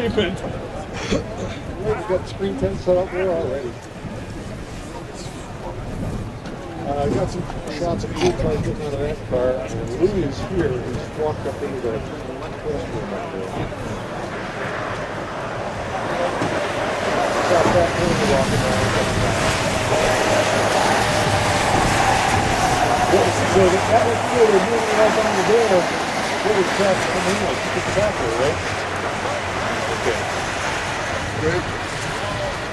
pavement. We've got the screen tent set up there already. I've got some shots of cool cars getting out of that car, and Louis is here. He's walked up into the test room up there. Got that hand walking around. So that was cool. They're moving right down the door. What was traffic coming in like? You could stop there, right? Okay. Good.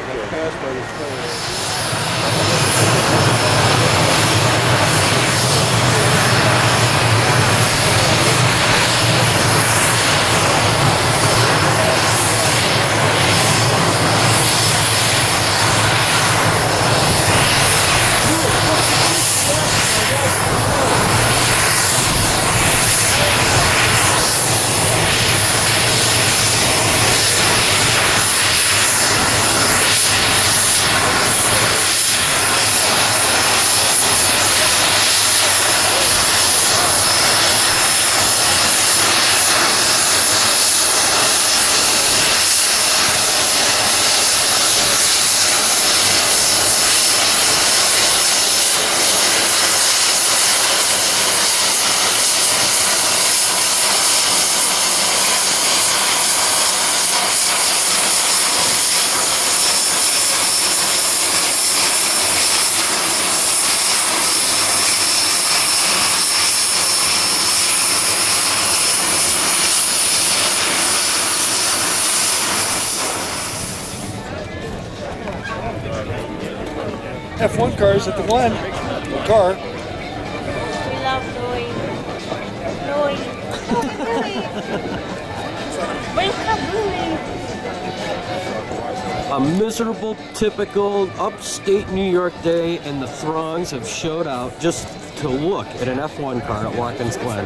Got passed by the car. F1 cars at the Glen. The car. We love Louis. Louis. Welcome, Louis. A miserable, typical upstate New York day, and the throngs have showed out just to look at an F1 car at Watkins Glen.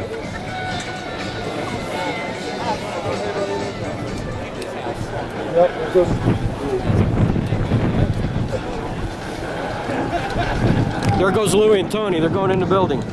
Yep, good. There goes Louie and Tony. They're going in the building.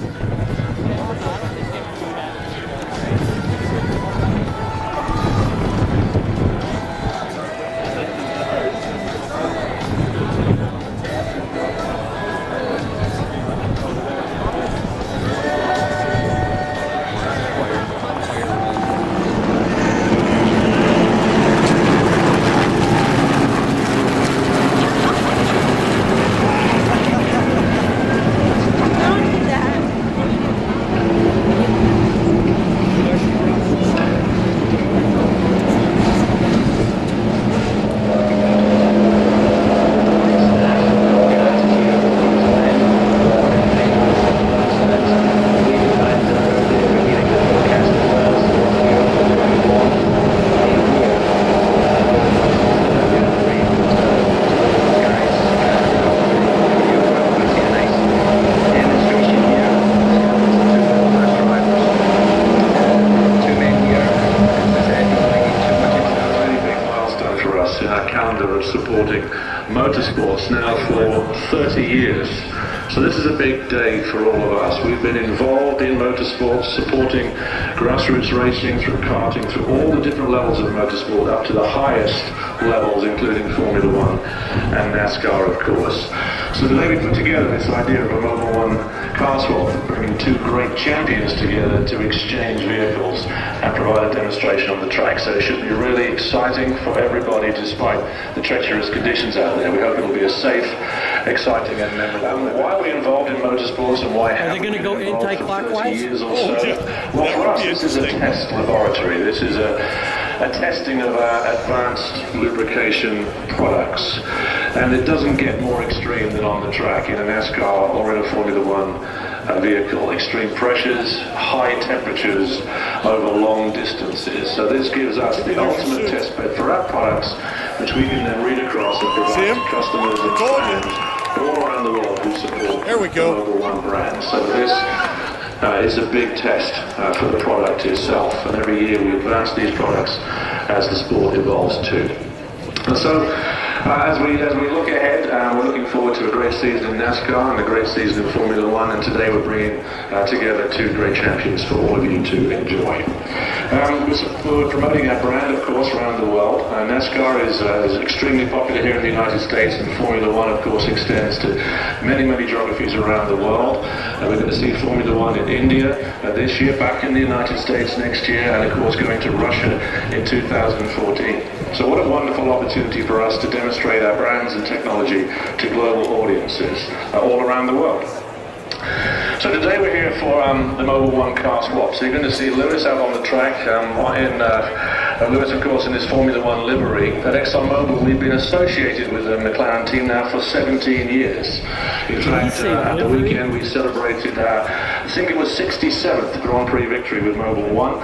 Supporting motorsports now for 30 years. So this is a big day for all of us. We've been involved in motorsports, supporting grassroots racing, through karting, through all the different levels of motorsport, up to the highest levels, including Formula One and NASCAR, of course. So today we put together this idea of a Mobile One car swap, bringing two great champions together to exchange vehicles and provide a demonstration on the track. So it should be really exciting for everybody, despite the treacherous conditions out there. We hope it'll be a safe, exciting and memorable. Why are we involved in motorsports, and why have we been involved for 30 years or so? Well, for us, this is a test laboratory. This is a testing of our advanced lubrication products. And it doesn't get more extreme than on the track in a NASCAR or in a Formula One vehicle. Extreme pressures, high temperatures over long distances. So this gives us the ultimate test bed for our products, which we can then read across and provide to customers and fans all around the world who support the Mobile One brand. So this is a big test for the product itself, and every year we advance these products as the sport evolves too. And so As we look ahead, we're looking forward to a great season in NASCAR and a great season in Formula One, and today we're bringing together two great champions for all of you to enjoy. We're promoting our brand, of course, around the world. NASCAR is extremely popular here in the United States, and Formula One, of course, extends to many, many geographies around the world. We're going to see Formula One in India this year, back in the United States next year, and of course going to Russia in 2014. So what a wonderful opportunity for us to demonstrate our brands and technology to global audiences all around the world. So today we're here for the Mobile One car swap. So you're going to see Lewis out on the track, Lewis, of course, in his Formula One livery. At ExxonMobil, we've been associated with the McLaren team now for 17 years. In fact, at the weekend we celebrated, I think it was 67th Grand Prix victory with Mobile One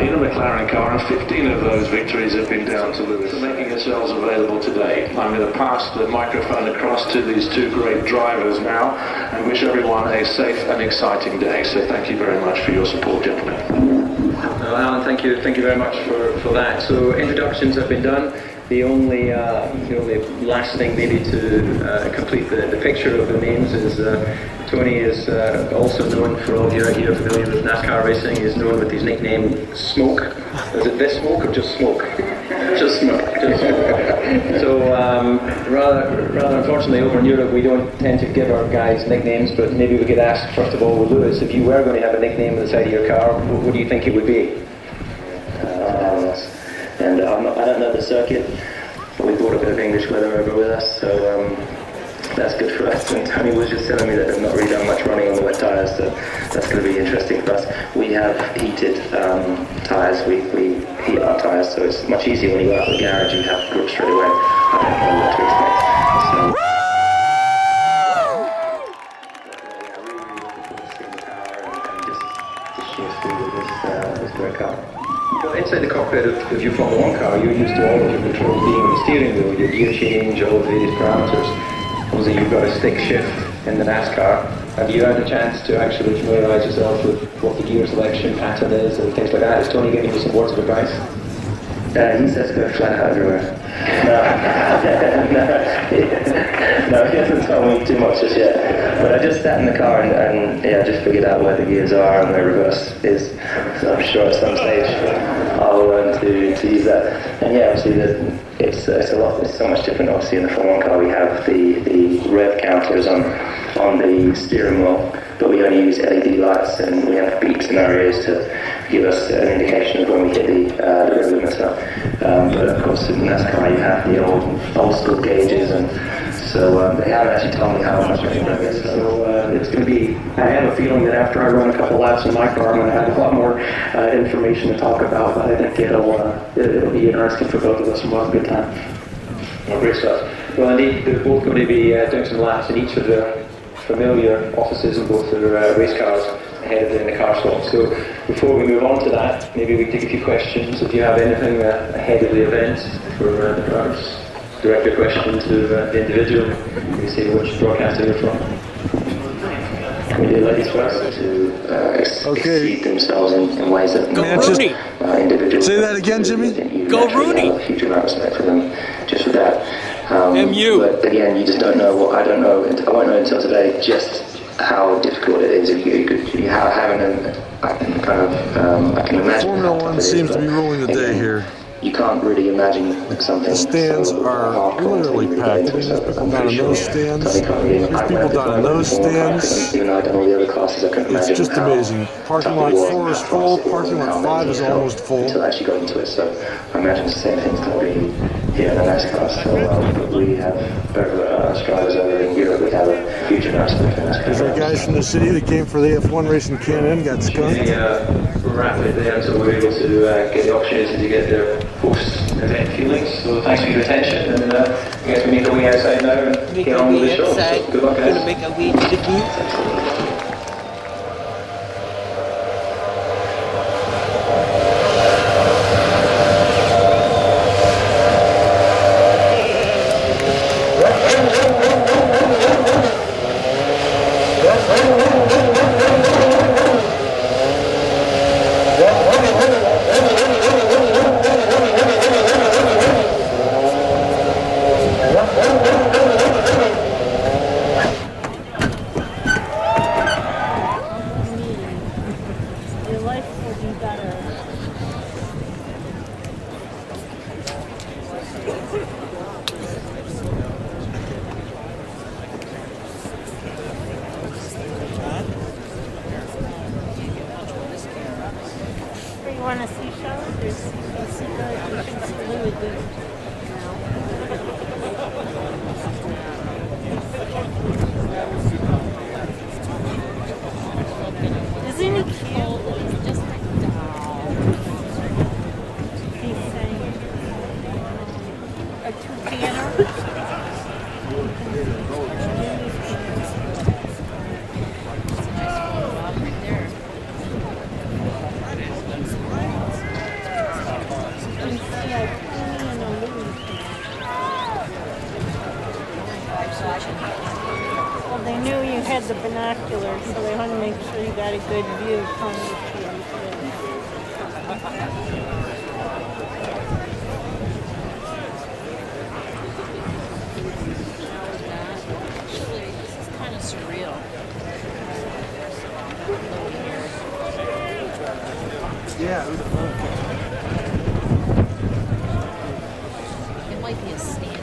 in a McLaren car, and 15 of those victories have been down to Lewis. For making yourselves available today, I'm going to pass the microphone across to these two great drivers now, and wish everyone a safe and exciting day. So thank you very much for your support, gentlemen. Well, Alan, thank you very much for that. So introductions have been done. The only last thing maybe to complete the picture of the names is Tony is also known, for all of you out here familiar with NASCAR racing, is known with his nickname Smoke. Is it this Smoke or just Smoke? Just Smoke. Just Smoke. So rather unfortunately over in Europe we don't tend to give our guys nicknames, but maybe we could ask first of all with Lewis, if you were going to have a nickname on the side of your car, what do you think it would be? And I don't know the circuit, but we brought a bit of English weather over with us, so that's good for us. And Tony was just telling me that they've not really done much running on the wet tyres, so that's going to be interesting for us. We have heated tyres, we heat our tyres, so it's much easier when you go out to the garage and have grip straight away. I don't know what to expect. So, yeah, really looking forward to seeing the power and just the sheer speed of this great car. Well, inside the cockpit of your Formula One car, you're used to all of your controls being on the steering wheel, your gear change, all of these parameters. Obviously, you've got a stick shift in the NASCAR. Have you had a chance to actually familiarise yourself with what the gear selection pattern is and things like that? Is Tony giving you some words of advice? He says go flat out everywhere. No, he hasn't told me too much just yet. But I just sat in the car and yeah, just figured out where the gears are and where reverse is. So I'm sure at some stage I'll learn to use that. And yeah, obviously it's so much different. Obviously in the Formula 1 car we have the rev counters on the steering wheel, but we only use LED lights and we have beeps in our ears to give us an indication of when we hit the rev limiter. But of course in NASCAR you have the old school gauges, and so they haven't actually told me how much I can bring it. So it's going to be, I have a feeling that after I run a couple laps in my car I'm going to have a lot more information to talk about, but I think it'll be interesting for both of us and we'll have a good time. Well, great stuff. Well, indeed, they're both going to be doing some laps in each of their familiar offices in both their race cars ahead of doing the car swap. So before we move on to that, maybe we can take a few questions. If you have anything ahead of the event for the drivers, direct your question to the individual. You say which broadcaster you're from. We do ladies first to exceed themselves in ways that individuals. Say that again, Jimmy. Go Rooney. A huge amount of respect for them just for that. But again, you just don't know I won't know until today just how difficult it is. You having I can imagine. Formula One seems to be ruling the day here. You can't really imagine something. The stands are literally packed. There's people down in those stands. There's people down in those stands. Even though I've done all the other classes, I couldn't imagine. It's just amazing. Parking lot 4 is full. Parking lot 5 is almost full. Until I actually got into it, so I imagine the same thing's going to be here in the NASCAR. So we have drivers over in Europe. We have a huge amount of NASCAR. There's our guys from the city that came for the F1 race in Canada and got skunked. We're rapid there until we're able to get the opportunity to get their post-event feelings. So thanks for your attention, and I guess we make our way outside now and get on with the show. So good luck, guys. Make our way to the booth. Isn't he cute? Just like a doll. He's saying a toucaner. Well, they knew you had the binoculars, so they wanted to make sure you got a good view from the tree. Actually, this is kind of surreal. Yeah. It might be a stand-in.